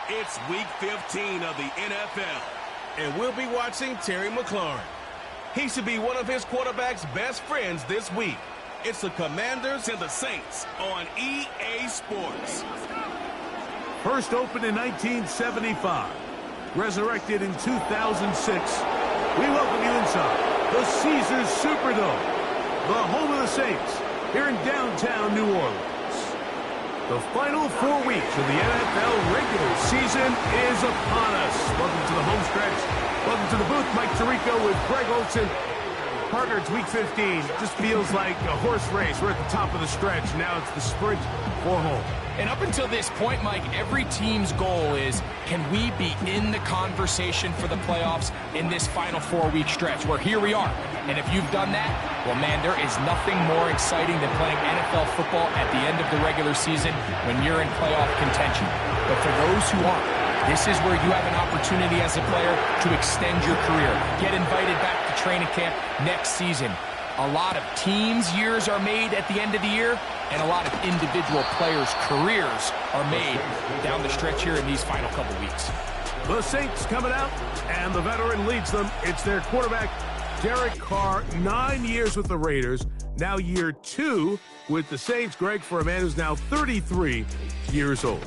It's Week 15 of the NFL. And we'll be watching Terry McLaurin. He should be one of his quarterback's best friends this week. It's the Commanders and the Saints on EA Sports. First opened in 1975. Resurrected in 2006. We welcome you inside the Caesars Superdome, the home of the Saints, here in downtown New Orleans. The final 4 weeks of the NFL regular season is upon us. Welcome to the home stretch. Welcome to the booth. Mike Tirico with Greg Olsen. Partner, it's Week 15. Just feels like a horse race. We're at the top of the stretch. Now it's the sprint for home. And up until this point, Mike, every team's goal is, can we be in the conversation for the playoffs in this final 4-week stretch? Where here we are. And if you've done that, well, man, there is nothing more exciting than playing NFL football at the end of the regular season when you're in playoff contention. But for those who aren't, this is where you have an opportunity as a player to extend your career. Get invited back to training camp next season. A lot of teams' years are made at the end of the year, and a lot of individual players' careers are made down the stretch here in these final couple weeks. The Saints coming out, and the veteran leads them. It's their quarterback, Derek Carr, 9 years with the Raiders, now year 2 with the Saints. Greg, for a man who's now 33 years old.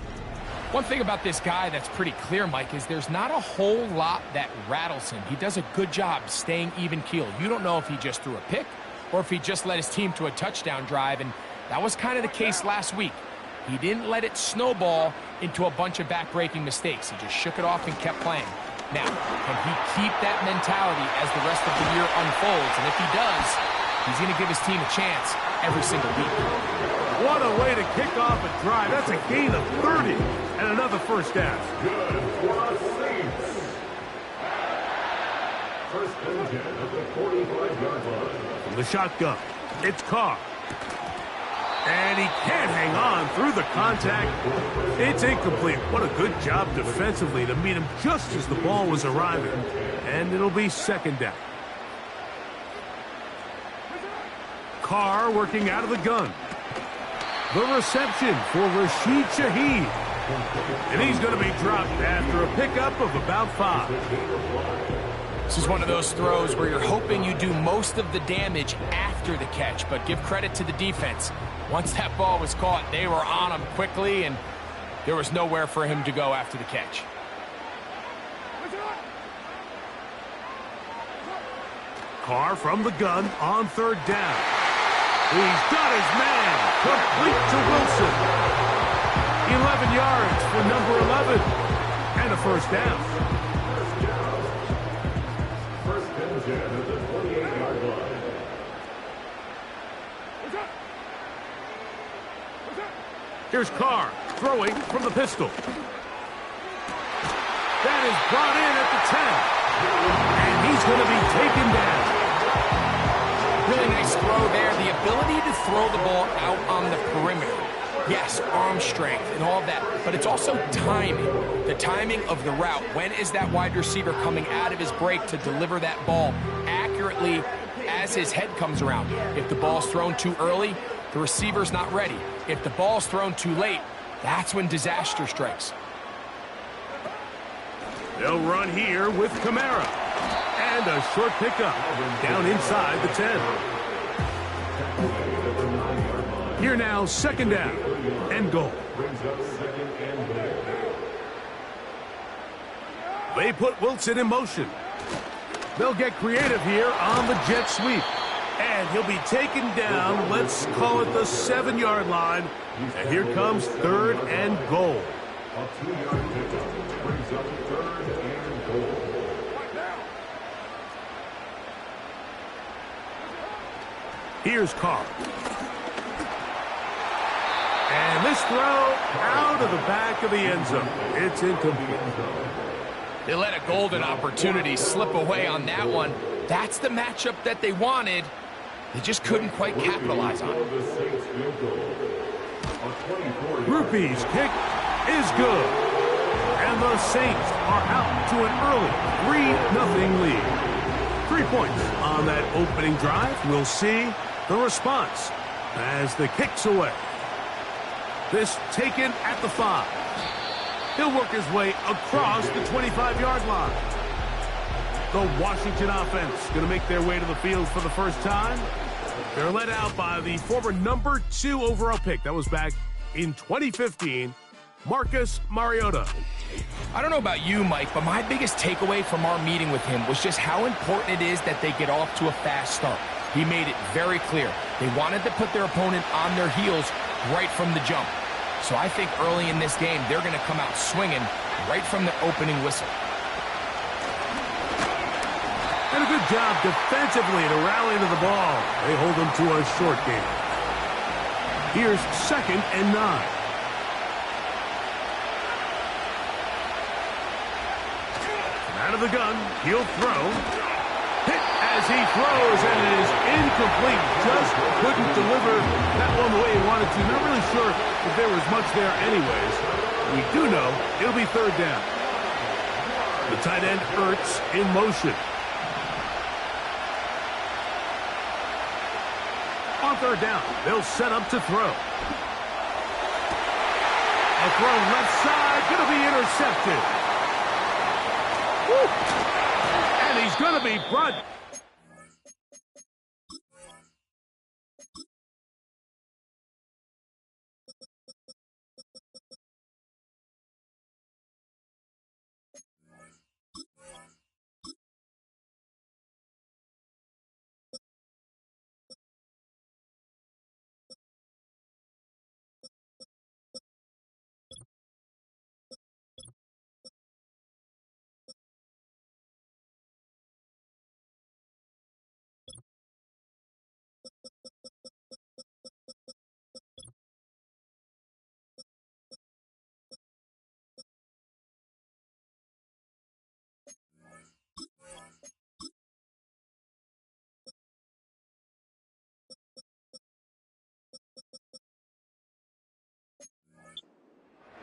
One thing about this guy that's pretty clear, Mike, is there's not a whole lot that rattles him. He does a good job staying even-keeled. You don't know if he just threw a pick or if he just led his team to a touchdown drive, and that was kind of the case last week. He didn't let it snowball into a bunch of back-breaking mistakes. He just shook it off and kept playing. Now, can he keep that mentality as the rest of the year unfolds? And if he does, he's going to give his team a chance every single week. What a way to kick off a drive. That's a gain of 30 and another first down. Good for the Saints. First and 10 at the 45-yard line. From the shotgun, it's Carr. And he can't hang on through the contact. It's incomplete. What a good job defensively to meet him just as the ball was arriving. And it'll be second down. Carr working out of the gun. The reception for Rashid Shaheed. And he's going to be dropped after a pickup of about 5. This is one of those throws where you're hoping you do most of the damage after the catch, but give credit to the defense. Once that ball was caught, they were on him quickly, and there was nowhere for him to go after the catch. Carr from the gun on third down. He's got his man. Complete to Wilson. 11 yards for number 11. And a first down. First and 10 at the 28-yard line. Here's Carr throwing from the pistol. That is brought in at the 10. And he's going to be taken down. Really nice throw there. The ability to throw the ball out on the perimeter. Yes, arm strength and all of that, but it's also timing. The timing of the route. When is that wide receiver coming out of his break to deliver that ball accurately as his head comes around? If the ball's thrown too early, the receiver's not ready. If the ball's thrown too late, that's when disaster strikes. They'll run here with Kamara. And a short pickup down inside the 10. Here now, second down and goal. They put Wilson in motion. They'll get creative here on the jet sweep. And he'll be taken down, let's call it the 7-yard line. And here comes third and goal. A 2-yard pickup brings up third and goal. Here's Carr. And this throw out of the back of the end zone. It's incomplete. They let a golden opportunity slip away on that one. That's the matchup that they wanted. They just couldn't quite capitalize on it. Rupee's kick is good. And the Saints are out to an early 3-0 lead. 3 points on that opening drive. We'll see the response as the kick's away. This taken at the 5. He'll work his way across the 25-yard line. The Washington offense going to make their way to the field for the first time. They're led out by the former number 2 overall pick. That was back in 2015, Marcus Mariota. I don't know about you, Mike, but my biggest takeaway from our meeting with him was just how important it is that they get off to a fast start. He made it very clear. They wanted to put their opponent on their heels right from the jump. So I think early in this game, they're going to come out swinging right from the opening whistle. And a good job defensively to rally to the ball. They hold them to a short game. Here's 2nd and 9. Out of the gun, he'll throw. Hit as he throws, and it is incomplete. Just couldn't deliver that one the way he wanted to. Not really sure if there was much there anyways. We do know it'll be 3rd down. The tight end, Ertz, in motion. On 3rd down, they'll set up to throw. A throw left side, going to be intercepted. Woo! And he's going to be brought.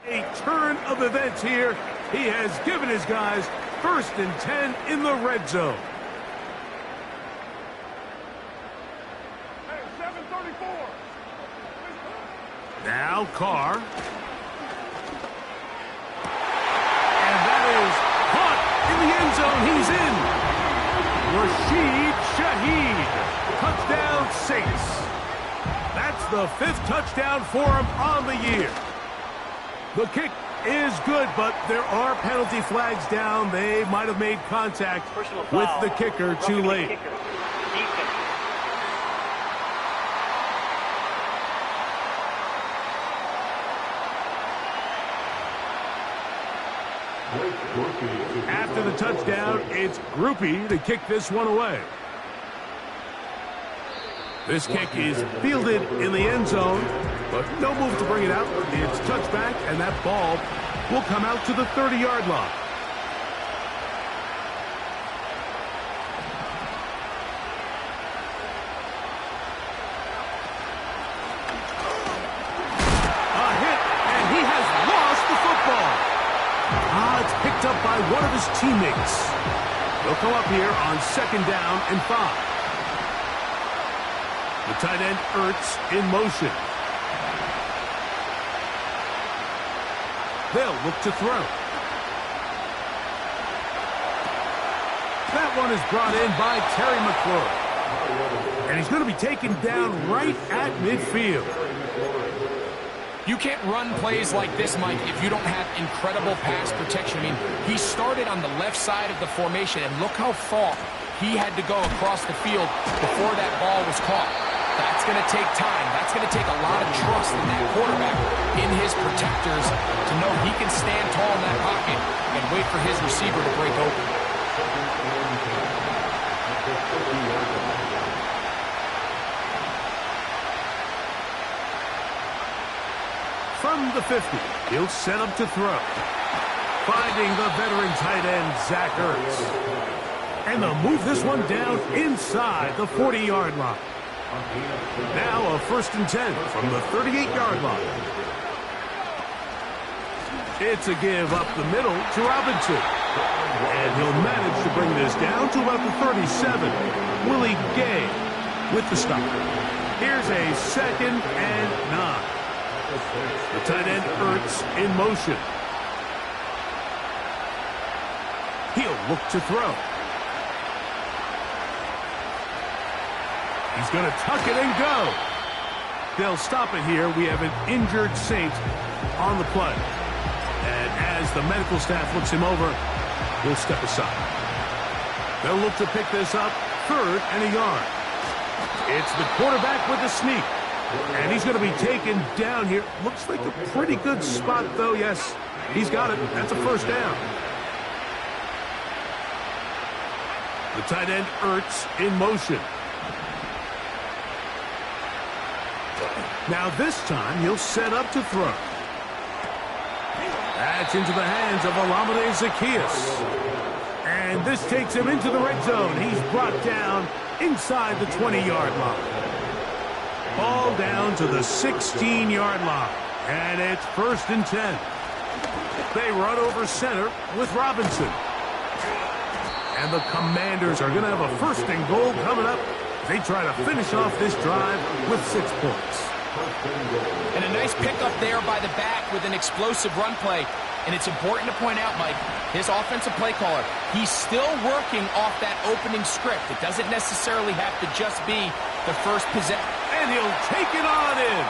A turn of events here. He has given his guys 1st and 10 in the red zone. Hey, 734. Now Carr. And that is caught in the end zone. He's in. Rashid Shaheed. Touchdown Saints. That's the 5th touchdown for him on the year. The kick is good, but there are penalty flags down. They might have made contact with the kicker too late. After the touchdown, it's Grupe to kick this one away. This kick is fielded in the end zone, but no move to bring it out. It's touchback, and that ball will come out to the 30-yard line. A hit, and he has lost the football. It's picked up by one of his teammates. They'll come up here on 2nd down and 5. The tight end, Ertz, in motion. They'll look to throw. That one is brought in by Terry McLaurin. And he's going to be taken down right at midfield. You can't run plays like this, Mike, if you don't have incredible pass protection. I mean, he started on the left side of the formation, and look how far he had to go across the field before that ball was caught. That's going to take time. That's going to take a lot of trust in that quarterback, in his protectors, to know he can stand tall in that pocket and wait for his receiver to break open. From the 50, he'll set up to throw. Finding the veteran tight end, Zach Ertz. And they'll move this one down inside the 40-yard line. Now a 1st and 10 from the 38-yard line. It's a give up the middle to Robinson. And he'll manage to bring this down to about the 37. Willie Gay with the stop. Here's a 2nd and 9. The tight end, Ertz, in motion. look to throw. He's going to tuck it and go. They'll stop it here. We have an injured Saint on the play. And as the medical staff looks him over, he'll step aside. They'll look to pick this up, 3rd and a yard. It's the quarterback with the sneak. And he's going to be taken down here. Looks like a pretty good spot, though. Yes, he's got it. That's a 1st down. The tight end, Ertz, in motion. Now this time, he'll set up to throw. That's into the hands of Olamide Zaccheaus. And this takes him into the red zone. He's brought down inside the 20-yard line. Ball down to the 16-yard line. And it's 1st and 10. They run over center with Robinson. And the Commanders are going to have a 1st and goal coming up. They try to finish off this drive with 6 points. And a nice pickup there by the back with an explosive run play. And it's important to point out, Mike, his offensive play caller, he's still working off that opening script. It doesn't necessarily have to just be the first possession. And he'll take it on in.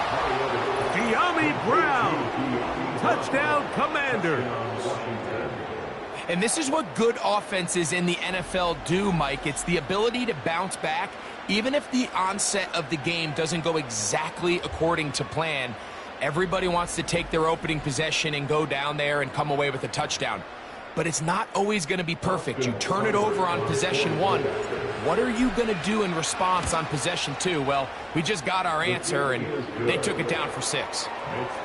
Dyami Brown. Touchdown, Commanders. And this is what good offenses in the NFL do, Mike. It's the ability to bounce back, even if the onset of the game doesn't go exactly according to plan. Everybody wants to take their opening possession and go down there and come away with a touchdown. But it's not always going to be perfect. You turn it over on possession 1. What are you going to do in response on possession 2? Well, we just got our answer, and they took it down for 6. It's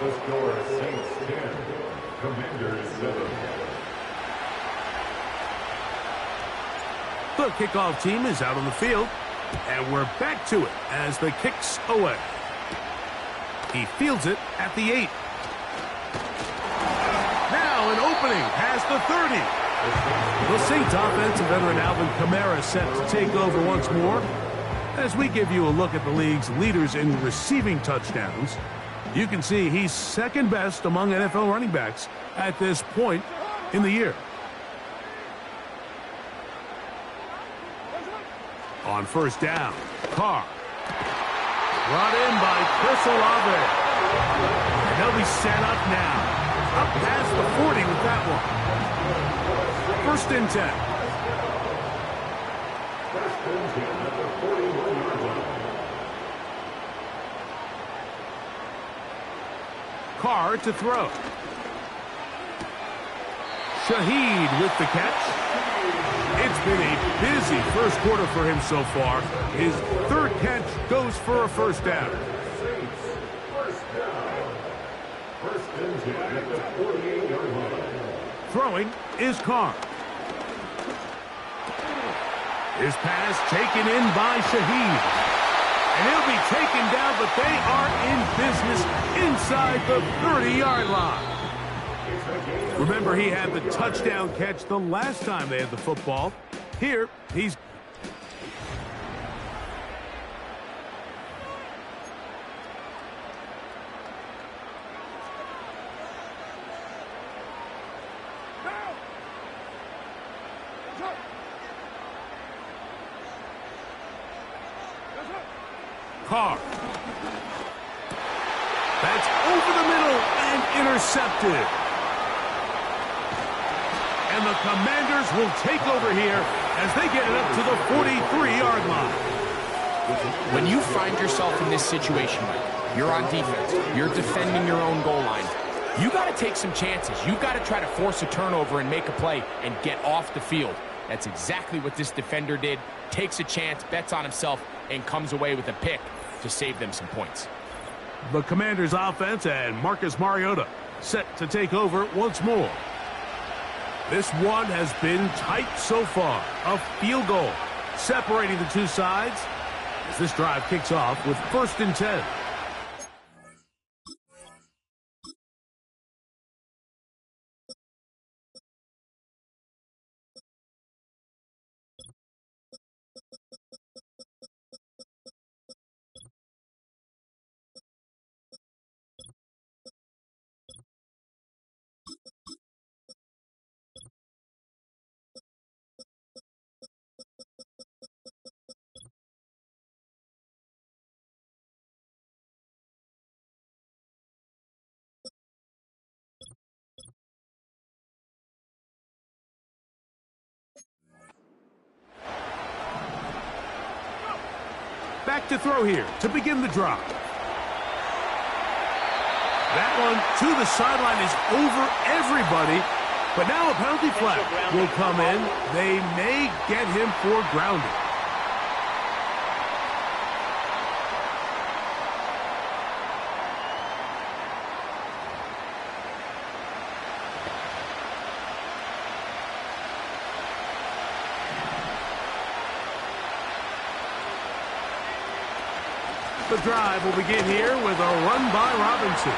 the score, Saints 10, Commanders 7. The kickoff team is out on the field, and we're back to it as the kick's away. He fields it at the 8. Now an opening past the 30. The Saints offensive veteran Alvin Kamara set to take over once more. As we give you a look at the league's leaders in receiving touchdowns, you can see he's 2nd best among NFL running backs at this point in the year. On 1st down, Carr. Brought in by Chris Olave. And they'll be set up now. Up past the 40 with that one. 1st and 10. 1st and 10 at the 41-yard line. Carr to throw. Shaheed with the catch. It's been a busy 1st quarter for him so far. His 3rd catch goes for a 1st down. Saints, 1st down. 1st and 10 at the 48-yard line. Throwing is Carr. His pass taken in by Shaheed. And he'll be taken down, but they are in business inside the 30-yard line. Remember, he had the touchdown catch the last time they had the football. Here, he's... Carr. That's over the middle and intercepted. And the Commanders will take over here as they get it up to the 43-yard line. When you find yourself in this situation, Mike, you're on defense, you're defending your own goal line, you got to take some chances. You got to try to force a turnover and make a play and get off the field. That's exactly what this defender did. Takes a chance, bets on himself, and comes away with a pick to save them some points. The Commanders' offense and Marcus Mariota set to take over once more. This one has been tight so far. A field goal separating the two sides as this drive kicks off with 1st and 10. Back to throw here to begin the drive. That one to the sideline is over everybody. But now a penalty flag will come in. They may get him for grounding. The drive will begin here with a run by Robinson.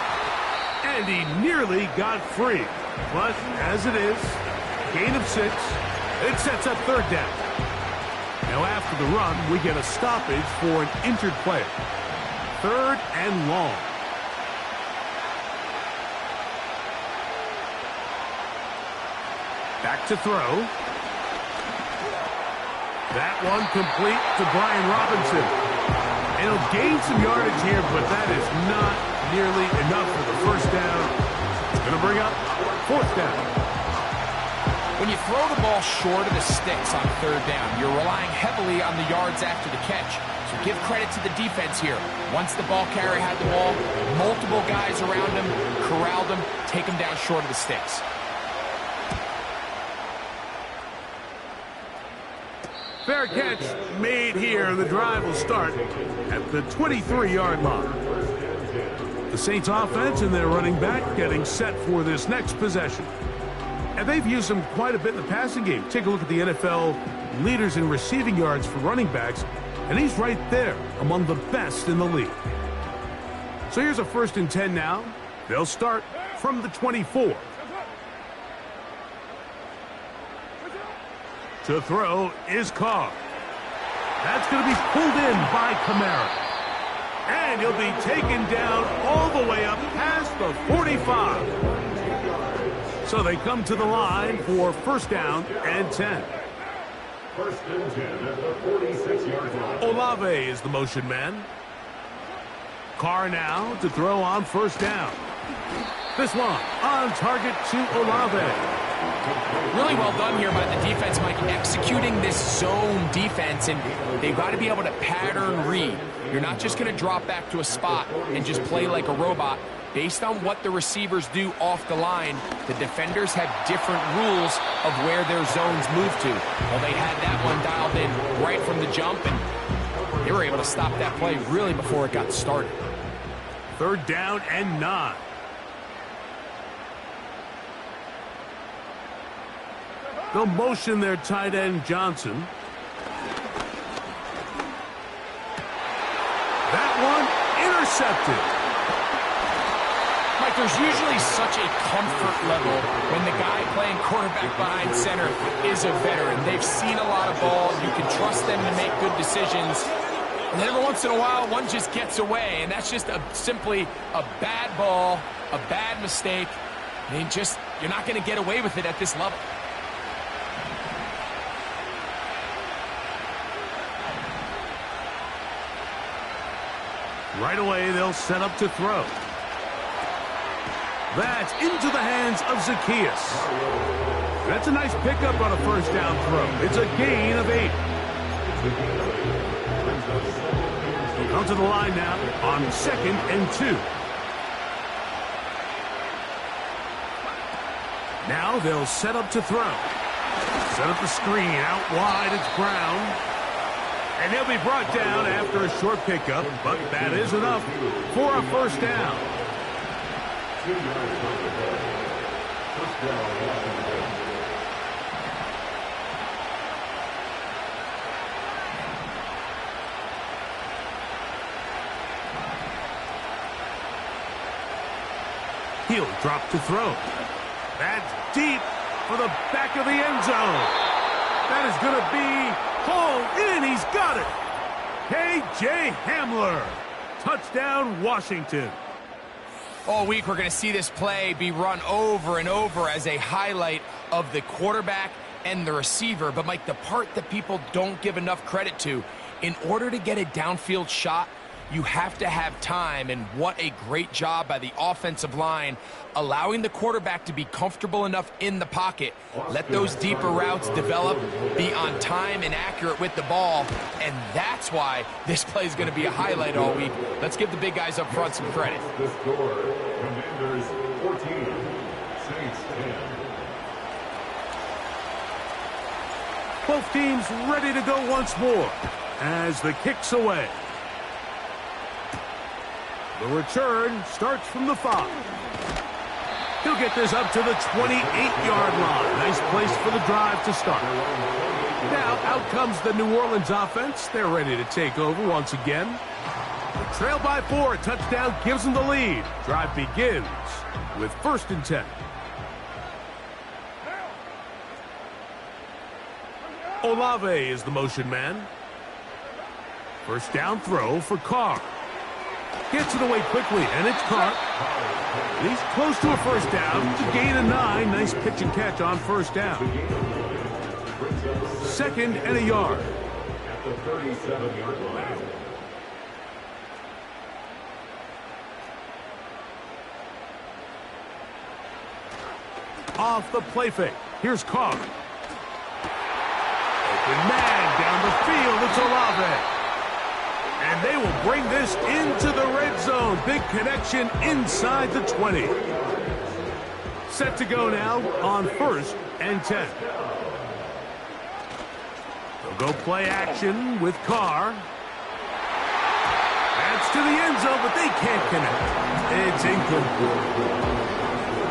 And he nearly got free. But as it is, gain of 6. It sets up third down. Now after the run, we get a stoppage for an injured player. Third and long. Back to throw. That one complete to Brian Robinson. And he'll gain some yardage here, but that is not nearly enough for the first down. It's going to bring up fourth down. When you throw the ball short of the sticks on third down, you're relying heavily on the yards after the catch. So give credit to the defense here. Once the ball carrier had the ball, multiple guys around him, corralled him, take him down short of the sticks. Fair catch made here. The drive will start at the 23-yard line. The Saints offense and their running back getting set for this next possession. And they've used him quite a bit in the passing game. Take a look at the NFL leaders in receiving yards for running backs, and he's right there among the best in the league. So here's a 1st and 10 now. They'll start from the 24. To throw is Carr. That's going to be pulled in by Kamara. And he'll be taken down all the way up past the 45. So they come to the line for 1st down and 10. 1st and 10 at the 46-yard line. Olave is the motion man. Carr now to throw on 1st down. This one on target to Olave. Really well done here by the defense, Mike, executing this zone defense, and they've got to be able to pattern read. You're not just going to drop back to a spot and just play like a robot. Based on what the receivers do off the line, the defenders have different rules of where their zones move to. Well, they had that one dialed in right from the jump, and they were able to stop that play really before it got started. 3rd down and 9. They'll motion their tight end, Johnson. That one intercepted. Mike, there's usually such a comfort level when the guy playing quarterback behind center is a veteran. They've seen a lot of ball. You can trust them to make good decisions. And then every once in a while, one just gets away, and that's just simply a bad ball, a bad mistake. I mean, you're not going to get away with it at this level. Right away, they'll set up to throw. That's into the hands of Zacchaeus. That's a nice pickup on a 1st down throw. It's a gain of 8. Come to the line now on 2nd and 2. Now they'll set up to throw. Set up the screen out wide. It's Brown. And he'll be brought down after a short pickup, but that is enough for a 1st down. 2 yards on the play. 1st down, Washington. He'll drop to throw. That's deep for the back of the end zone. That is going to be hauled in. He's got it. K.J. Hamler. Touchdown, Washington. All week, we're going to see this play be run over and over as a highlight of the quarterback and the receiver. But, Mike, the part that people don't give enough credit to, in order to get a downfield shot, you have to have time, and what a great job by the offensive line, allowing the quarterback to be comfortable enough in the pocket, let those deeper routes develop, be on time and accurate with the ball, and that's why this play is going to be a highlight all week. Let's give the big guys up front some credit. The score, Commanders 14, Saints 10. Both teams ready to go once more as the kick's away. The return starts from the 5. He'll get this up to the 28-yard line. Nice place for the drive to start. Now out comes the New Orleans offense. They're ready to take over once again. The trail by 4. Touchdown gives them the lead. Drive begins with 1st and 10. Olave is the motion man. First down throw for Carr. Gets it away quickly, and it's Carr. He's close to a first down to gain a 9. Nice pitch and catch on first down. 2nd and a yard. At the 37-yard line. Off the play fake. Here's Carr. Open man down the field. It's Olave. And they will bring this into the red zone. Big connection inside the 20. Set to go now on 1st and 10. They'll go play action with Carr. That's to the end zone, but they can't connect. It's incomplete.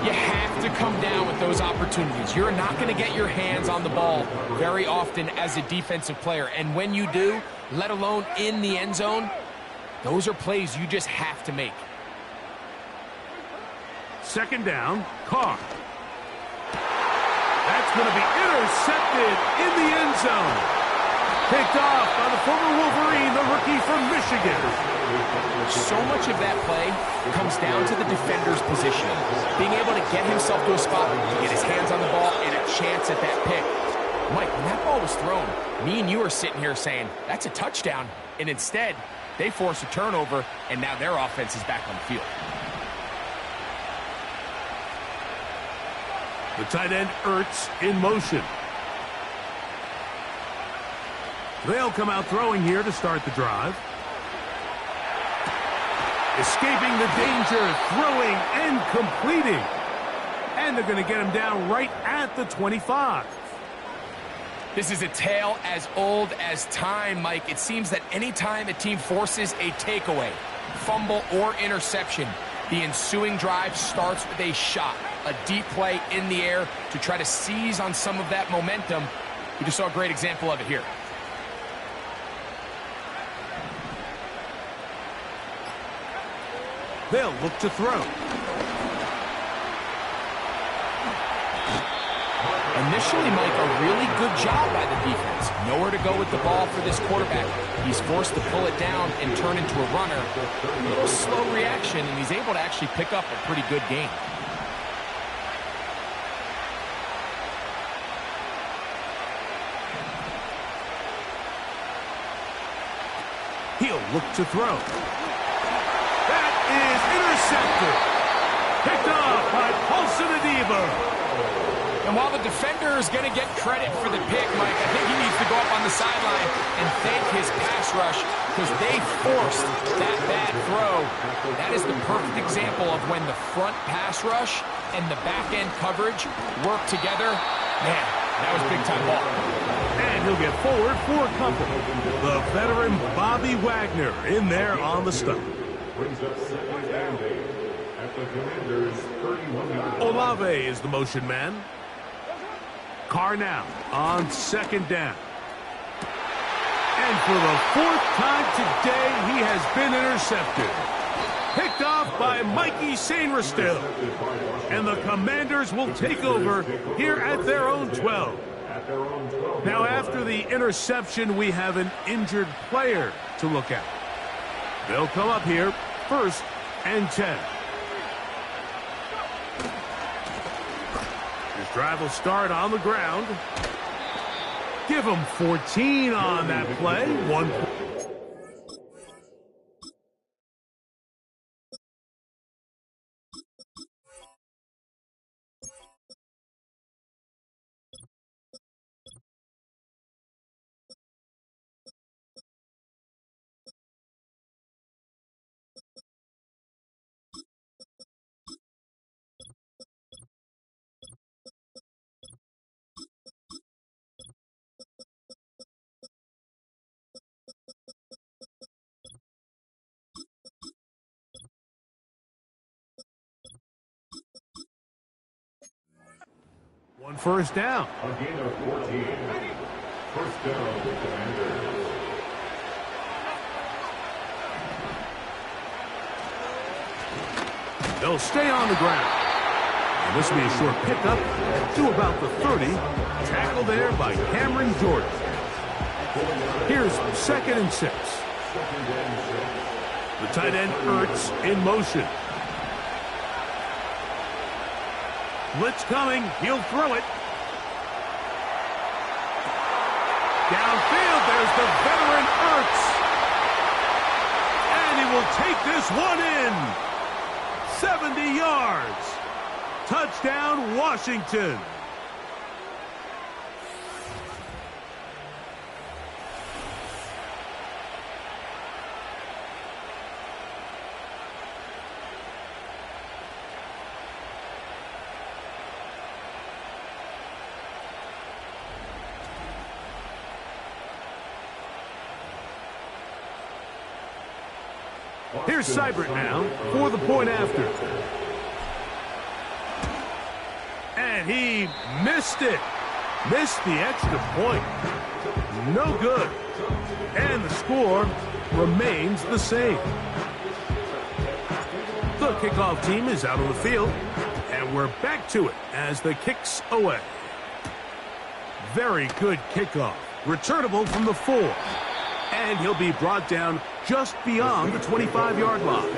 You have to come down with those opportunities. You're not going to get your hands on the ball very often as a defensive player. And when you do, let alone in the end zone, those are plays you just have to make. 2nd down, Carr. That's going to be intercepted in the end zone. Picked off by the former Wolverine, the rookie from Michigan. So much of that play comes down to the defender's position. Being able to get himself to a spot, to get his hands on the ball, and a chance at that pick. Mike, when that ball was thrown, me and you are sitting here saying, that's a touchdown. And instead, they force a turnover, and now their offense is back on the field. The tight end Ertz in motion. They'll come out throwing here to start the drive. Escaping the danger, throwing and completing. And they're going to get him down right at the 25. This is a tale as old as time, Mike. It seems that anytime a team forces a takeaway, fumble, or interception, the ensuing drive starts with a shot, a deep play in the air to try to seize on some of that momentum. We just saw a great example of it here. They'll look to throw. Initially, Mike, a really good job by the defense. Nowhere to go with the ball for this quarterback. He's forced to pull it down and turn into a runner. A little slow reaction, and he's able to actually pick up a pretty good gain. He'll look to throw. That is intercepted. Picked off by Paulson Adebo. And while the defender is going to get credit for the pick, Mike, I think he needs to go up on the sideline and thank his pass rush because they forced that bad throw. That is the perfect example of when the front pass rush and the back-end coverage work together. Man, that was big-time ball. And he'll get forward for a couple. The veteran Bobby Wagner in there on the stop. Brings up 2nd and 8 at the Commanders' 31-yard line. Olave is the motion man. Carr now on 2nd down. And for the 4th time today, he has been intercepted. Picked off by Mikey Sainristil. And the Commanders will take over here at their own 12. Now, after the interception, we have an injured player to look at. They'll come up here, 1st and 10. His drive will start on the ground. Give him 14 on that play. 1 point. On first down. A gain of 14. First down, the Commanders. They'll stay on the ground. And this will be a short pickup to about the 30. Tackle there by Cameron Jordan. Here's 2nd and 6. The tight end Ertz in motion. Blitz coming. He'll throw it. Downfield, there's the veteran Ertz. And he will take this one in. 70 yards. Touchdown, Washington. Here's Seibert now for the point after. And he missed it. Missed the extra point. No good. And the score remains the same. The kickoff team is out on the field. And we're back to it as the kick's away. Very good kickoff. Returnable from the 4. And he'll be brought down just beyond the 25-yard line.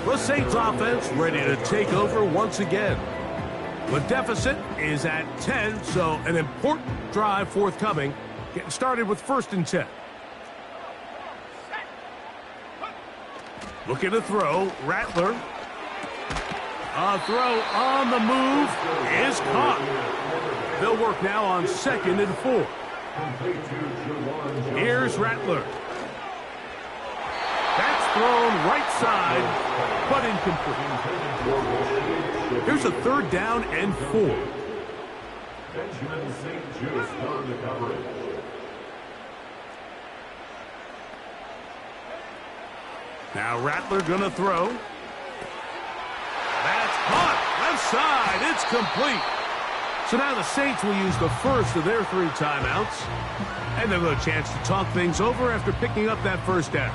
The Saints offense ready to take over once again. The deficit is at 10, so an important drive forthcoming. Getting started with 1st and 10. Looking to throw, Rattler. A throw on the move is caught. They'll work now on 2nd and 4. Here's Rattler. That's thrown right side, but incomplete. Here's a 3rd down and 4. Benjamin St. Just on the coverage. Now Rattler gonna throw. That's caught. Left side. It's complete. So now the Saints will use the first of their 3 timeouts. And they'll have a chance to talk things over after picking up that 1st down.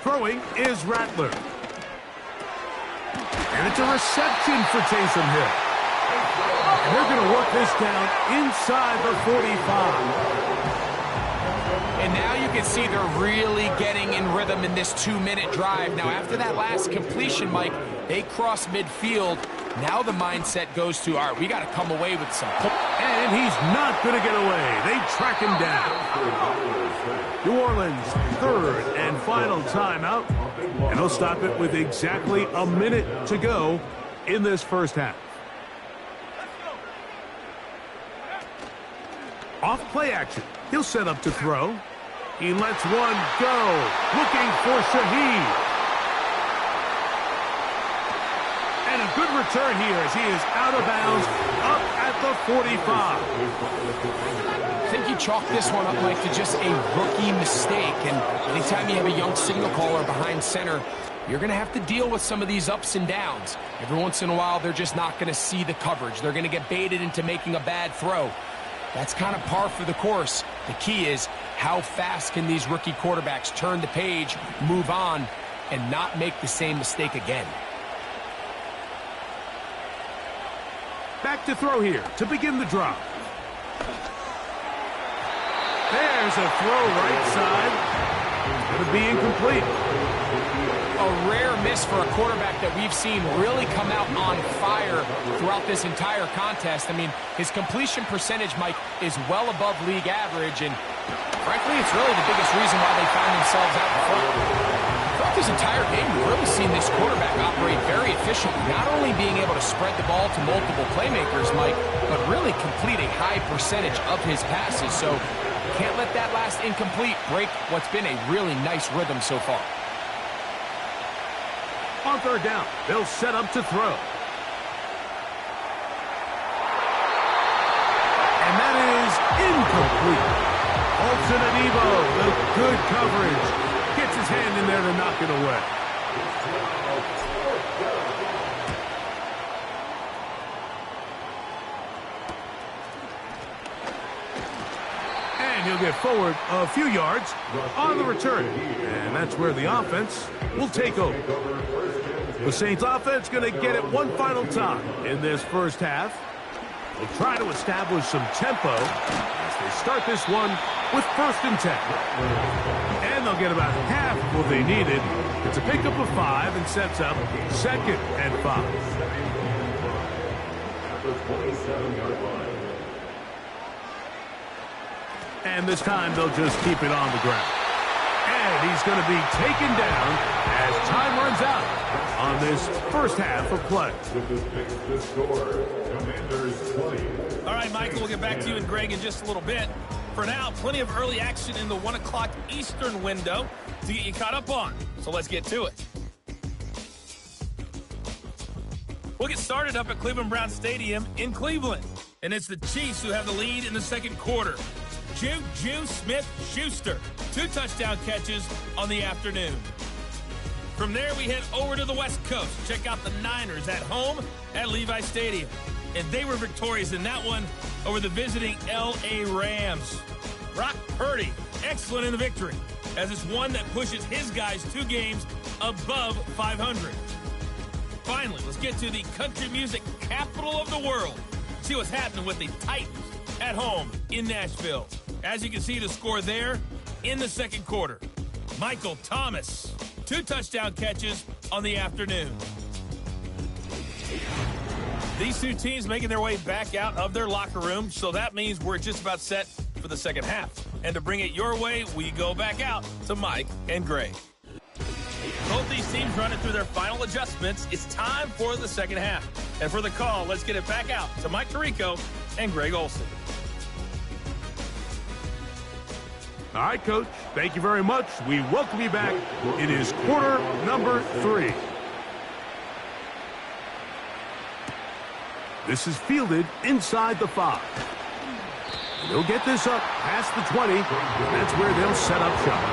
Throwing is Rattler. And it's a reception for Taysom Hill. And they're going to work this down inside the 45. And now you can see they're really getting in rhythm in this 2-minute drive. Now, after that last completion, Mike, they cross midfield. Now the mindset goes to, all right, we got to come away with some. And he's not going to get away. They track him down. New Orleans, 3rd and final timeout. And they'll stop it with exactly a minute to go in this 1st half. Off play action. He'll set up to throw. He lets one go. Looking for Shaheed. And a good return here as he is out of bounds up at the 45. I think you chalk this one up, Mike, to just a rookie mistake. And anytime you have a young signal caller behind center, you're going to have to deal with some of these ups and downs. Every once in a while, they're just not going to see the coverage. They're going to get baited into making a bad throw. That's kind of par for the course. The key is how fast can these rookie quarterbacks turn the page, move on, and not make the same mistake again. Back to throw here to begin the drive. There's a throw right side. It's going to be incomplete. A rare miss for a quarterback that we've seen really come out on fire throughout this entire contest. I mean, his completion percentage, Mike, is well above league average, and frankly, it's really the biggest reason why they find themselves out in front. Throughout this entire game, we've really seen this quarterback operate very efficiently, not only being able to spread the ball to multiple playmakers, Mike, but really complete a high percentage of his passes. So can't let that last incomplete break what's been a really nice rhythm so far. On 3rd down, they'll set up to throw. And that is incomplete. All Wilson Adebo, the good coverage. Gets his hand in there to knock it away. And he'll get forward a few yards on the return. And that's where the offense will take over. The Saints offense going to get it one final time in this first half. They'll try to establish some tempo as they start this one with 1st and 10. And they'll get about half of what they needed. It's a pickup of 5 and sets up 2nd and 5. At the 27-yard line. And this time they'll just keep it on the ground. And he's going to be taken down as time runs out on this first half of play. With the score, Commanders 20. All right, Michael, we'll get back to you and Greg in just a little bit. For now, plenty of early action in the 1 o'clock Eastern window to get you caught up on. So let's get to it. We'll get started up at Cleveland Brown Stadium in Cleveland. And it's the Chiefs who have the lead in the second quarter. Juju Smith-Schuster, 2 touchdown catches on the afternoon. From there, we head over to the West Coast. Check out the Niners at home at Levi Stadium. And they were victorious in that one over the visiting L.A. Rams. Brock Purdy, excellent in the victory, as it's one that pushes his guys 2 games above 500. Finally, let's get to the country music capital of the world. See what's happening with the Titans at home in Nashville. As you can see, the score there in the second quarter. Michael Thomas, 2 touchdown catches on the afternoon. These 2 teams making their way back out of their locker room, so that means we're just about set for the second half. And to bring it your way, we go back out to Mike and Greg. Both these teams running through their final adjustments. It's time for the second half. And for the call, let's get it back out to Mike Tirico and Greg Olsen. All right, Coach. Thank you very much. We welcome you back. It is quarter number 3. This is fielded inside the 5. They'll get this up past the 20. That's where they'll set up shop.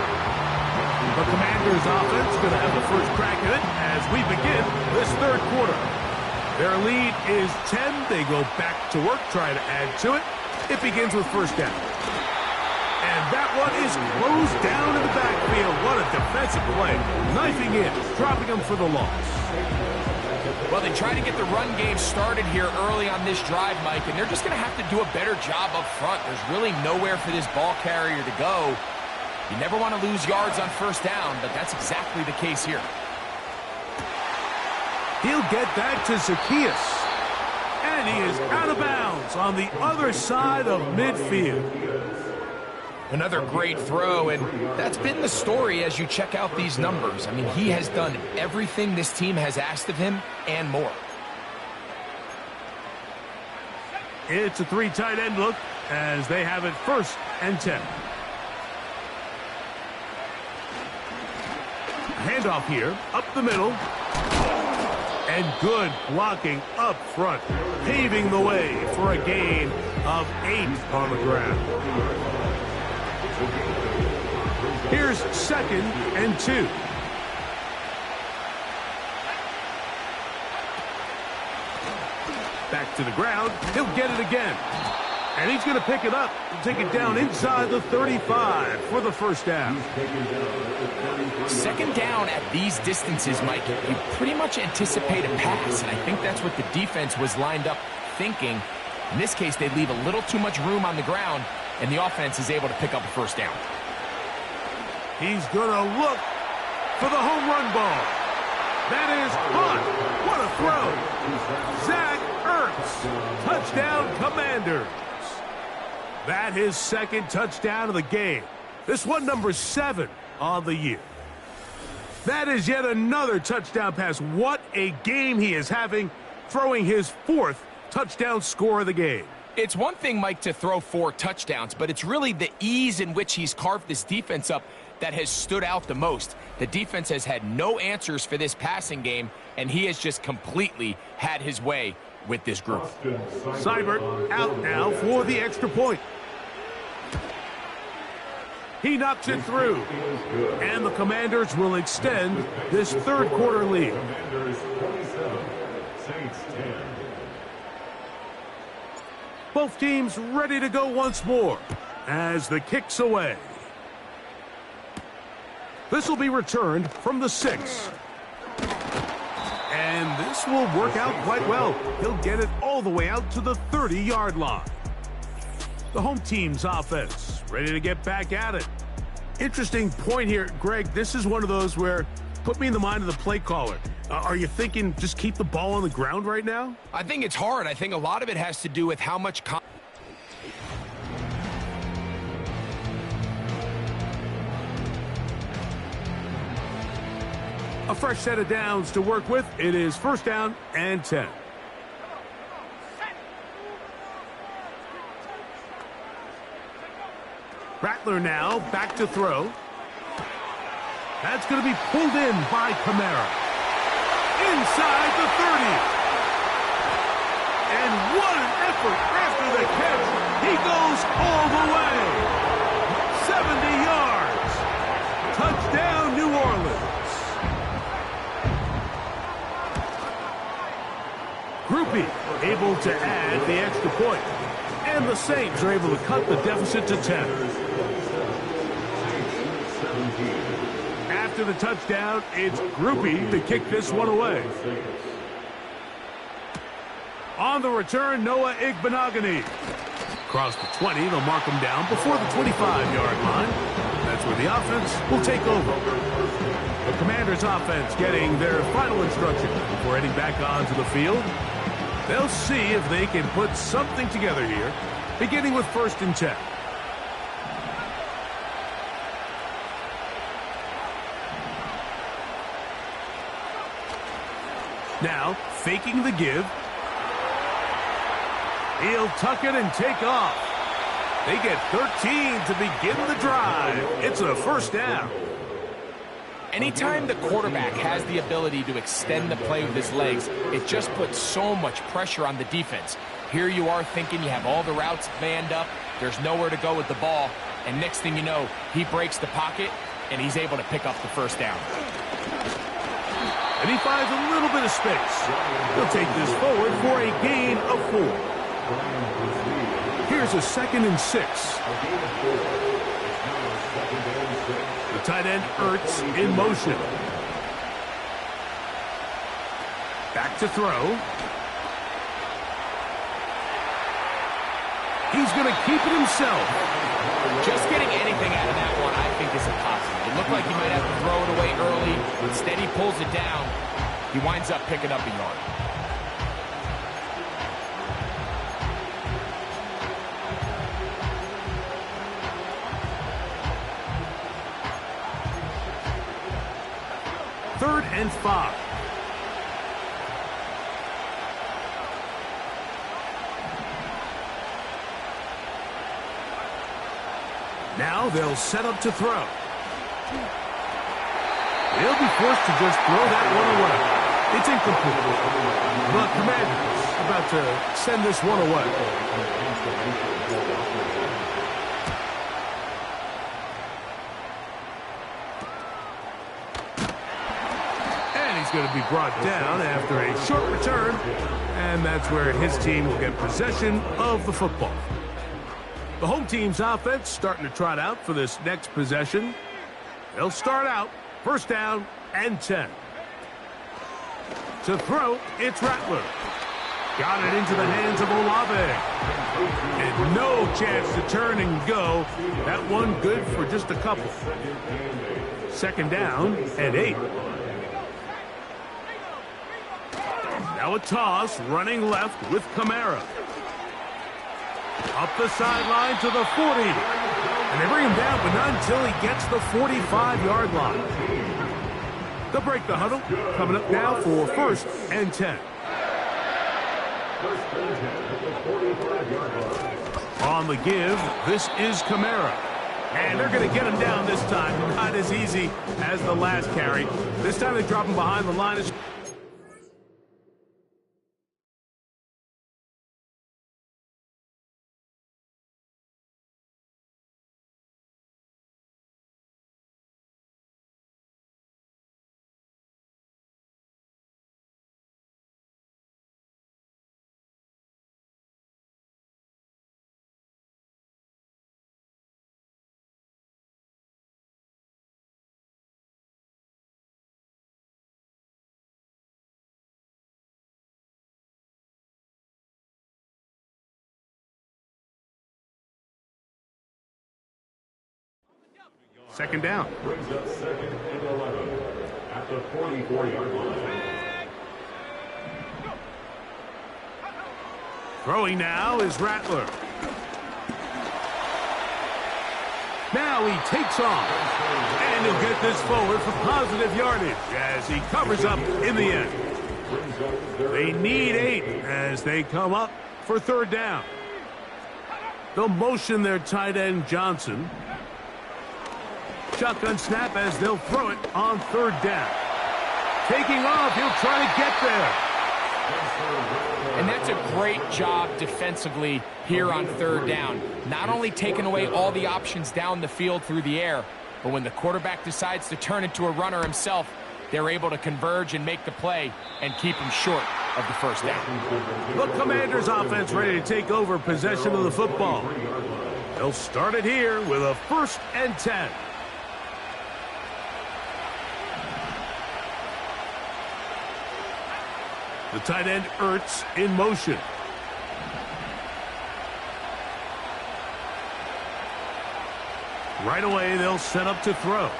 The Commanders offense is going to have the first crack at it as we begin this third quarter. Their lead is 10. They go back to work, try to add to it. It begins with 1st down. And that one is closed down in the backfield. What a defensive play. Knifing in, dropping them for the loss. Well, they try to get the run game started here early on this drive, Mike, and they're just going to have to do a better job up front. There's really nowhere for this ball carrier to go. You never want to lose yards on 1st down, but that's exactly the case here. He'll get that to Zacchaeus. And he is out of bounds on the other side of midfield. Another great throw, and that's been the story as you check out these numbers. I mean, he has done everything this team has asked of him and more. It's a 3 tight end look as they have it 1st and 10. Handoff here, up the middle. And good blocking up front, paving the way for a gain of 8 on the ground. Here's 2nd and 2. Back to the ground. He'll get it again. And he's going to pick it up and take it down inside the 35 for the 1st down. 2nd down at these distances, Mike, you pretty much anticipate a pass, and I think that's what the defense was lined up thinking. In this case, they leave a little too much room on the ground, and the offense is able to pick up a 1st down. He's going to look for the home run ball. That is caught. What a throw. Zach Ertz. Touchdown, Commanders. That is 2nd touchdown of the game. This one number 7 on the year. That is yet another touchdown pass. What a game he is having, throwing his 4th touchdown score of the game. It's one thing, Mike, to throw 4 touchdowns, but it's really the ease in which he's carved this defense up that has stood out the most. The defense has had no answers for this passing game, and he has just completely had his way with this group. Seibert out now for the extra point. He knocks it through. And the Commanders will extend this third quarter lead. Commanders 27, Saints 10. Both teams ready to go once more as the kick's away. This will be returned from the 6. And this will work out quite well. He'll get it all the way out to the 30-yard line. The home team's offense ready to get back at it. Interesting point here, Greg. This is one of those where, put me in the mind of the play caller. Are you thinking just keep the ball on the ground right now? I think it's hard. I think a lot of it has to do with how much A fresh set of downs to work with. It is first down and 10. Rattler now back to throw. That's going to be pulled in by Kamara. Inside the 30. And what an effort after the catch. He goes all the way. 70 yards. Touchdown, New Orleans. Groupie able to add the extra point. And the Saints are able to cut the deficit to 10. After the touchdown, it's Groupie to kick this one away. On the return, Noah Igbenogany. Across the 20, they'll mark him down before the 25-yard line. That's where the offense will take over. The Commanders' offense getting their final instruction before heading back onto the field. They'll see if they can put something together here, beginning with first and 10. Now, faking the give. He'll tuck it and take off. They get 13 to begin the drive. It's a first down. Anytime the quarterback has the ability to extend the play with his legs, it just puts so much pressure on the defense. Here you are thinking you have all the routes manned up, there's nowhere to go with the ball, and next thing you know, he breaks the pocket, and he's able to pick up the first down. And he finds a little bit of space. He'll take this forward for a gain of 4. Here's a 2nd and 6. The tight end Ertz in motion. Back to throw. He's going to keep it himself. Just getting anything out of that one, I think, is impossible. It looked like he might have to throw it away early. Instead, he pulls it down. He winds up picking up a yard. Third and 5. Now they'll set up to throw. They'll be forced to just throw that one away. It's incomplete. The Commanders about to send this one away. Going to be brought down after a short return, and that's where his team will get possession of the football. The home team's offense starting to trot out for this next possession. They'll start out first down and 10. To throw, it's Rattler. Got it into the hands of Olave. And no chance to turn and go. That one good for just a couple. Second down and 8. Now a toss, running left with Kamara. Up the sideline to the 40. And they bring him down, but not until he gets the 45-yard line. They'll break the huddle. Coming up now for first and 10. On the give, this is Kamara. And they're going to get him down this time. Not as easy as the last carry. This time they drop him behind the line of Second down. Brings up 2nd and 11 at the 44-yard line. Throwing now is Rattler. Now he takes off. And he'll get this forward for positive yardage as he covers up in the end. They need 8 as they come up for third down. They'll motion their tight end Johnson. Shotgun snap as they'll throw it on third down. Taking off, he'll try to get there. And that's a great job defensively here on third down. Not only taking away all the options down the field through the air, but when the quarterback decides to turn into a runner himself, they're able to converge and make the play and keep him short of the first down. The Commanders offense ready to take over possession of the football. They'll start it here with a 1st and 10. The tight end Ertz in motion. Right away, they'll set up to throw.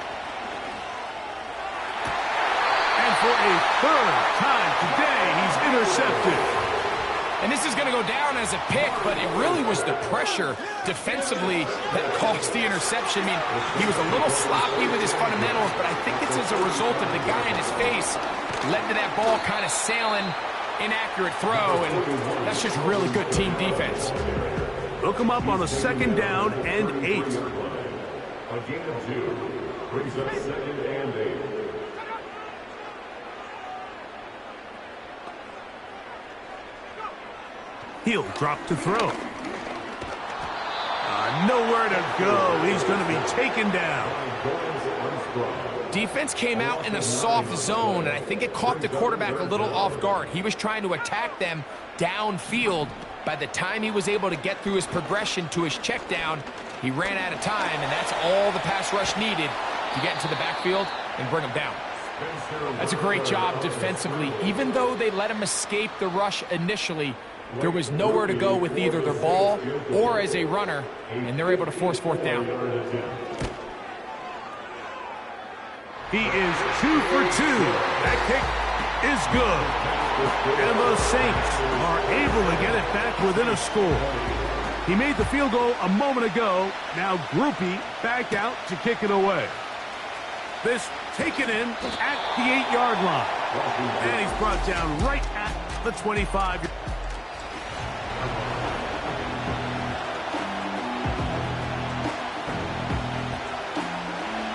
And for a 3rd time today, he's intercepted. And this is going to go down as a pick, but it really was the pressure defensively that caused the interception. I mean, he was a little sloppy with his fundamentals, but I think it's as a result of the guy in his face led to that ball kind of sailing, inaccurate throw, and that's just really good team defense. Look him up on a 2nd down and 8. A gain of 2 brings up 2nd and 8. He'll drop to throw. Nowhere to go. He's going to be taken down. Defense came out in a soft zone, and I think it caught the quarterback a little off guard. He was trying to attack them downfield. By the time he was able to get through his progression to his check down, he ran out of time, and that's all the pass rush needed to get into the backfield and bring him down. That's a great job defensively. Even though they let him escape the rush initially, there was nowhere to go with either their ball or as a runner, and they're able to force 4th down. He is 2 for 2. That kick is good. And the Saints are able to get it back within a score. He made the field goal a moment ago. Now Grupe back out to kick it away. This taken in at the 8-yard line. And he's brought down right at the 25.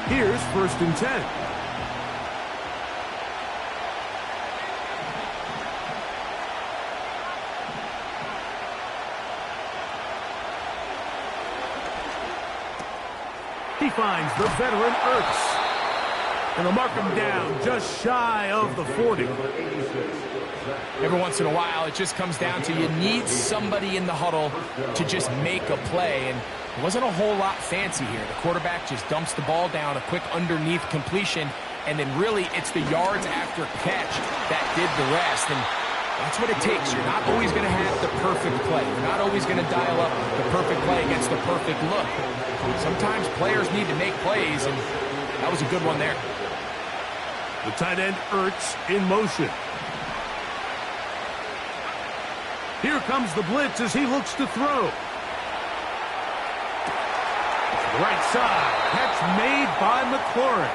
Here's 1st and 10. He finds the veteran Ertz. And they'll mark him down just shy of the 40. Every once in a while, it just comes down to you need somebody in the huddle to just make a play. And it wasn't a whole lot fancy here. The quarterback just dumps the ball down, a quick underneath completion, and then really it's the yards after catch that did the rest. And that's what it takes. You're not always going to have the perfect play. You're not always going to dial up the perfect play against the perfect look. Sometimes players need to make plays, and that was a good one there. The tight end Ertz in motion. Here comes the blitz as he looks to throw. Right side, catch made by McLaurin.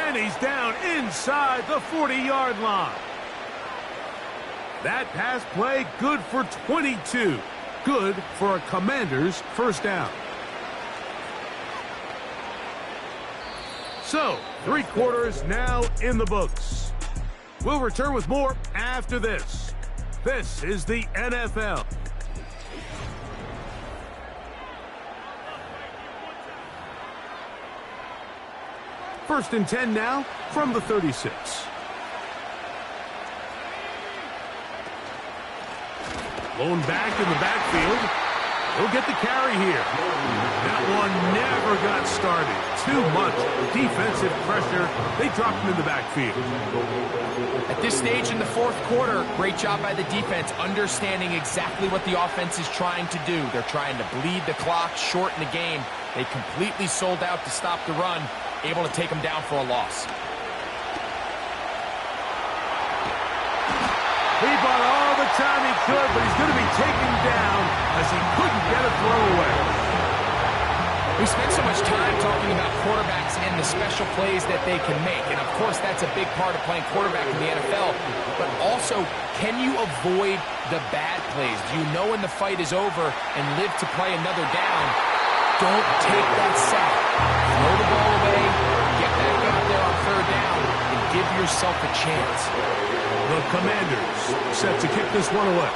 And he's down inside the 40-yard line. That pass play good for 22. Good for a Commanders 1st down. So, 3 quarters now in the books. We'll return with more after this. This is the NFL. First and 10 now from the 36. Blown back in the backfield. He'll get the carry here. That one never got started. Too much defensive pressure. They dropped him in the backfield. At this stage in the fourth quarter, great job by the defense, understanding exactly what the offense is trying to do. They're trying to bleed the clock, shorten the game. They completely sold out to stop the run, able to take them down for a loss. He bought all the time he could, but he's going to be taken down as he couldn't get a throw away. We spent so much time talking about quarterbacks and the special plays that they can make. And, of course, that's a big part of playing quarterback in the NFL. But also, can you avoid the bad plays? Do you know when the fight is over and live to play another down? Don't take that sack. Throw the ball away, get back out there on third down, and give yourself a chance. The Commanders set to kick this one away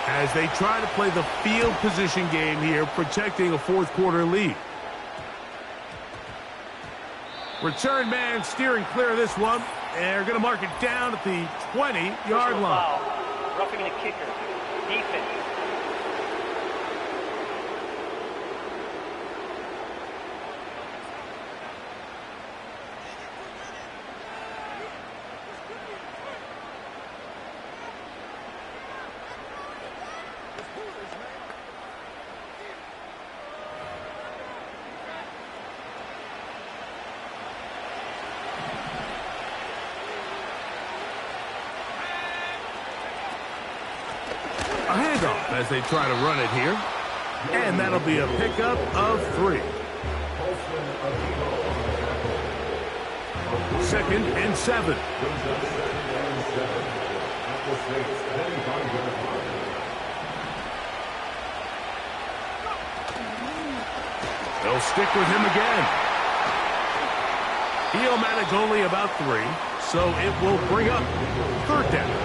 as they try to play the field position game here, protecting a fourth quarter lead. Return man steering clear of this one. They're going to mark it down at the 20-yard line. Roughing the kicker. Defense. A handoff as they try to run it here. And that'll be a pickup of 3. 2nd and 7. They'll stick with him again. He'll manage only about 3, so it will bring up 3rd down.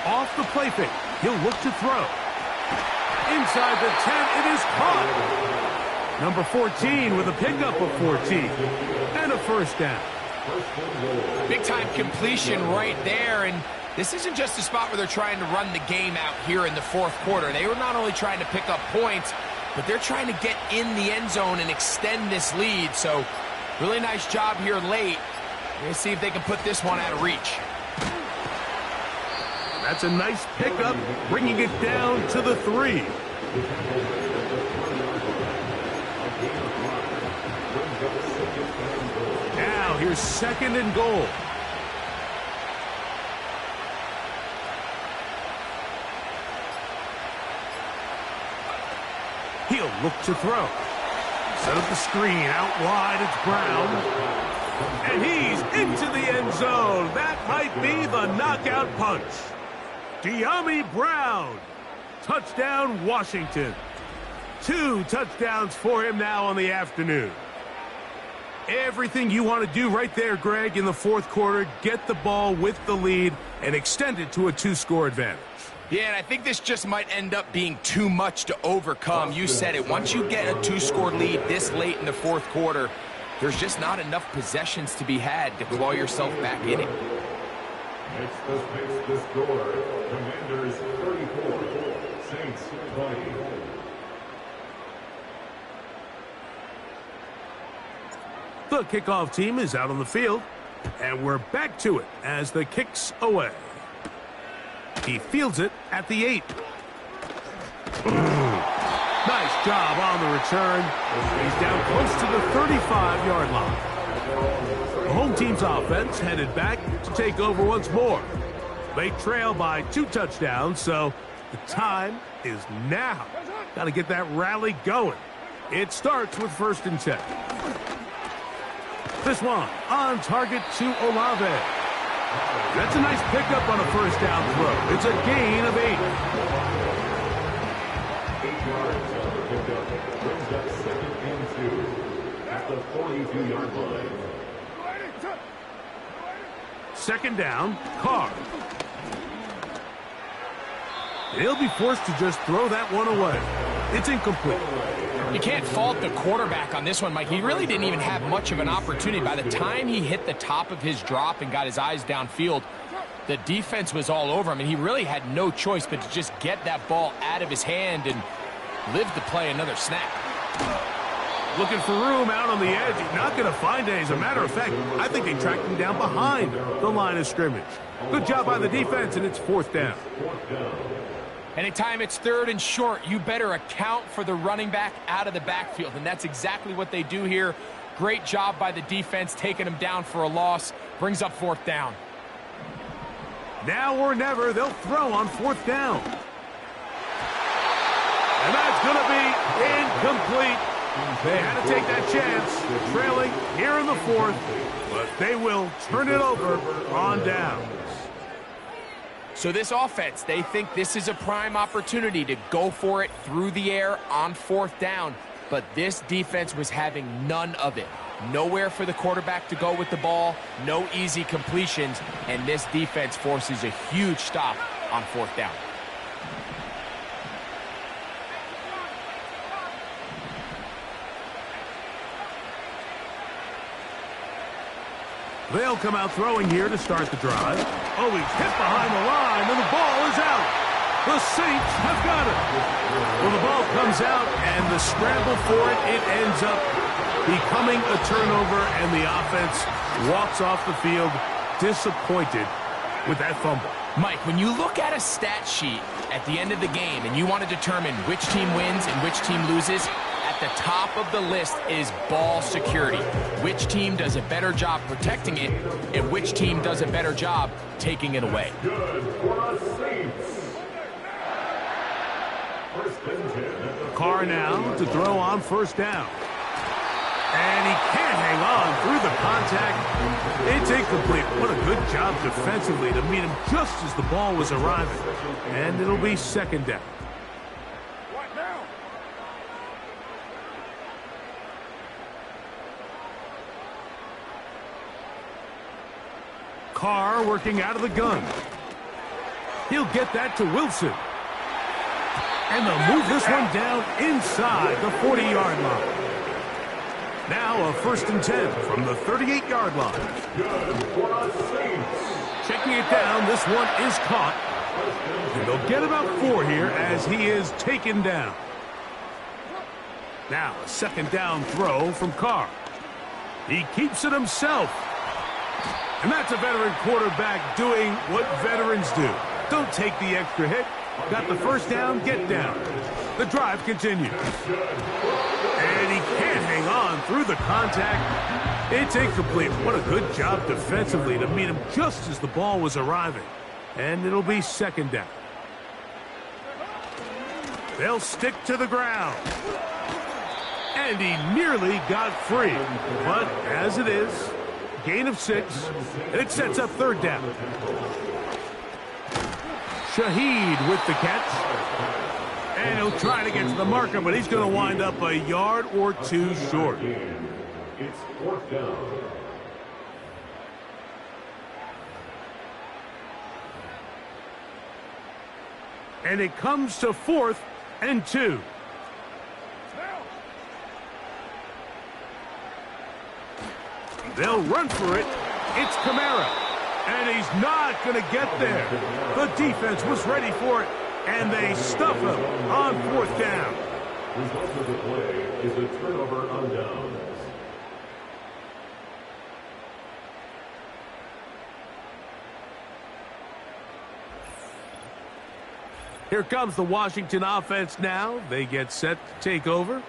Off the play fake. He'll look to throw. Inside the 10, it is caught. Number 14 with a pickup of 14. And a 1st down. Big-time completion right there, and this isn't just a spot where they're trying to run the game out here in the fourth quarter. They were not only trying to pick up points, but they're trying to get in the end zone and extend this lead. So, really nice job here late. Let's see if they can put this one out of reach. That's a nice pickup, bringing it down to the 3. Now, here's 2nd and goal. He'll look to throw. Set up the screen, out wide, it's Brown. And he's into the end zone. That might be the knockout punch. Dyami Brown. Touchdown, Washington. 2 touchdowns for him now on the afternoon. Everything you want to do right there, Greg, in the fourth quarter. Get the ball with the lead and extend it to a 2-score advantage. Yeah, and I think this just might end up being too much to overcome. You said it. Once you get a 2-score lead this late in the fourth quarter, there's just not enough possessions to be had to claw yourself back in it. Next the score. Commanders 34, Saints 20. The kickoff team is out on the field, and we're back to it as the kick's away. He fields it at the 8. Nice job on the return. He's down close to the 35-yard line. The home team's offense headed back to take over once more. They trail by 2 touchdowns, so the time is now. Got to get that rally going. It starts with 1st and 10. This one on target to Olave. That's a nice pickup on a 1st down throw. It's a gain of 8. 8 yards on the pickup. Brings up 2nd and 2. at the 42-yard line. Second down, Carr. They'll be forced to just throw that one away. It's incomplete. You can't fault the quarterback on this one, Mike. He really didn't even have much of an opportunity. By the time he hit the top of his drop and got his eyes downfield, the defense was all over him, and he really had no choice but to just get that ball out of his hand and live to play another snap. Looking for room out on the edge. He's not going to find it. As a matter of fact, I think they tracked him down behind the line of scrimmage. Good job by the defense, and it's fourth down. Anytime it's third and short, you better account for the running back out of the backfield, and that's exactly what they do here. Great job by the defense, taking him down for a loss. Brings up fourth down. Now or never, they'll throw on fourth down. And that's going to be incomplete. They had to take that chance, trailing here in the fourth, but they will turn it over on downs. So this offense, they think this is a prime opportunity to go for it through the air on fourth down, but this defense was having none of it. Nowhere for the quarterback to go with the ball, no easy completions, and this defense forces a huge stop on fourth down. They'll come out throwing here to start the drive. Oh, he's hit behind the line, and the ball is out. The Saints have got it. Well, the ball comes out, and the scramble for it, it ends up becoming a turnover, and the offense walks off the field disappointed with that fumble. Mike, when you look at a stat sheet at the end of the game and you want to determine which team wins and which team loses, at the top of the list is ball security. Which team does a better job protecting it, and which team does a better job taking it away. Good for the Saints. First and 10 at the Carr now to throw on first down. And he can't hang on through the contact. It's incomplete. What a good job defensively to meet him just as the ball was arriving. And it'll be second down. Carr working out of the gun. He'll get that to Wilson. And they'll move this one down inside the 40-yard line. Now a first and 10 from the 38-yard line. Good for the Saints. Checking it down, this one is caught. And they'll get about 4 here as he is taken down. Now a second down throw from Carr. He keeps it himself. And that's a veteran quarterback doing what veterans do. Don't take the extra hit. Got the first down, get down. The drive continues. And he can't hang on through the contact. It's incomplete. What a good job defensively to meet him just as the ball was arriving. And it'll be second down. They'll stick to the ground. And he nearly got free. But as it is, gain of 6, and it sets up third down. Shaheed with the catch. And he'll try to get to the marker, but he's going to wind up a yard or 2 short. It's fourth down. And it comes to 4th and 2. They'll run for it. It's Kamara. And he's not going to get there. The defense was ready for it. And they stuff him on 4th down. Result of the play is a turnover on downs. Here comes the Washington offense now. They get set to take over.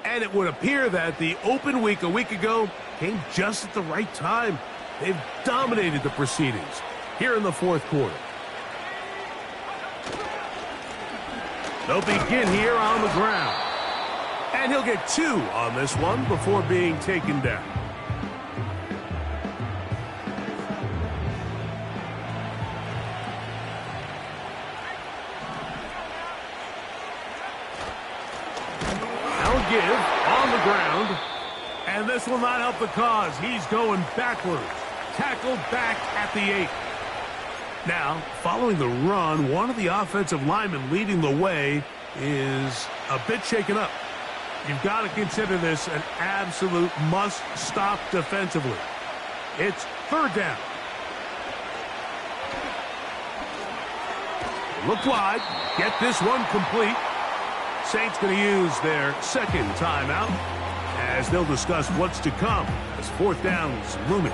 And it would appear that the open week a week ago came just at the right time. They've dominated the proceedings here in the 4th quarter. They'll begin here on the ground. And he'll get 2 on this one before being taken down. Give on the ground, And this will not help the cause. He's going backwards. Tackled back at the 8. Now, following the run, one of the offensive linemen leading the way is a bit shaken up. You've got to consider this an absolute must-stop defensively. It's 3rd down. Look wide. Get this one complete. Saints going to use their 2nd timeout as they'll discuss what's to come as 4th down's looming.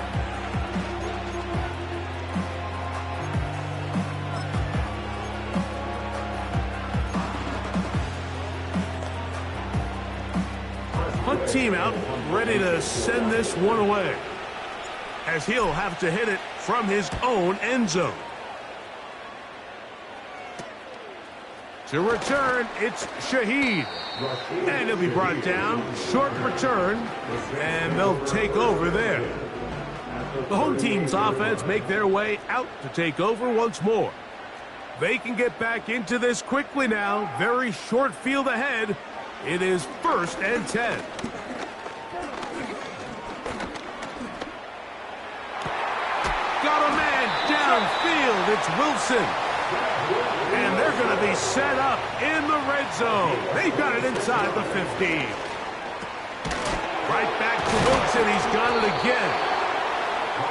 Hunt team out, ready to send this one away, as he'll have to hit it from his own end zone. To return, it's Shaheed. And he'll be brought down. Short return, and they'll take over there. The home team's offense make their way out to take over once more. They can get back into this quickly now. Very short field ahead. It is 1st and 10. Got a man downfield. It's Wilson. And they're going to be set up in the red zone. They've got it inside the 15. Right back to Wilson. He's got it again.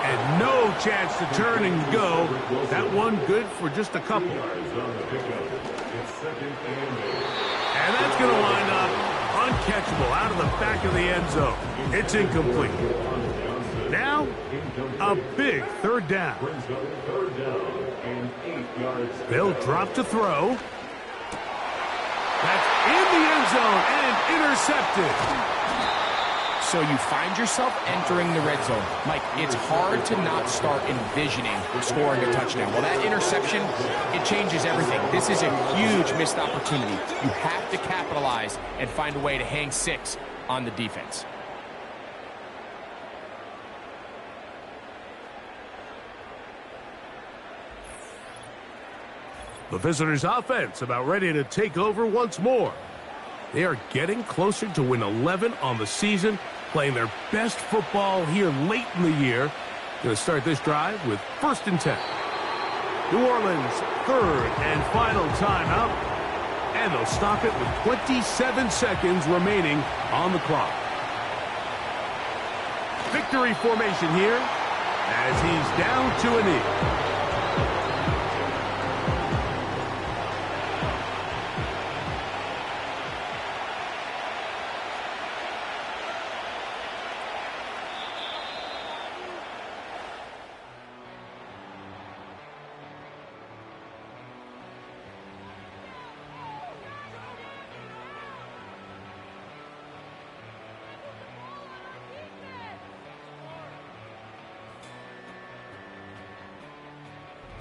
And no chance to turn and go. That one good for just a couple. And that's going to wind up uncatchable out of the back of the end zone. It's incomplete. Now, a big 3rd down. They'll drop to throw. That's in the end zone and intercepted. So you find yourself entering the red zone. Mike, it's hard to not start envisioning scoring a touchdown. Well, that interception, it changes everything. This is a huge missed opportunity. You have to capitalize and find a way to hang 6 on the defense. The visitors' offense about ready to take over once more. They are getting closer to win 11 on the season, playing their best football here late in the year. Going to start this drive with 1st and 10. New Orleans' 3rd and final timeout. And they'll stop it with 27 seconds remaining on the clock. Victory formation here as he's down to a knee.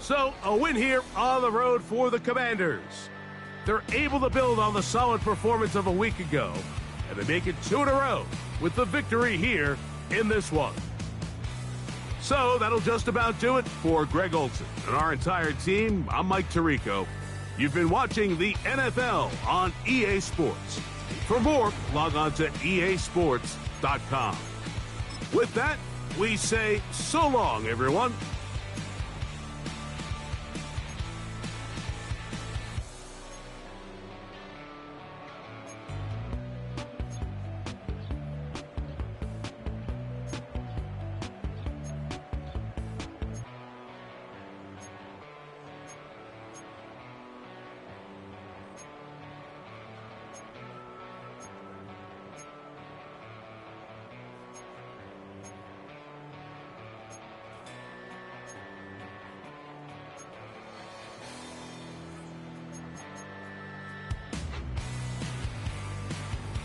So, a win here on the road for the Commanders. They're able to build on the solid performance of a week ago, and they make it 2 in a row with the victory here in this one. So, that'll just about do it for Greg Olsen and our entire team. I'm Mike Tirico. You've been watching the NFL on EA Sports. For more, log on to easports.com. With that, we say so long, everyone.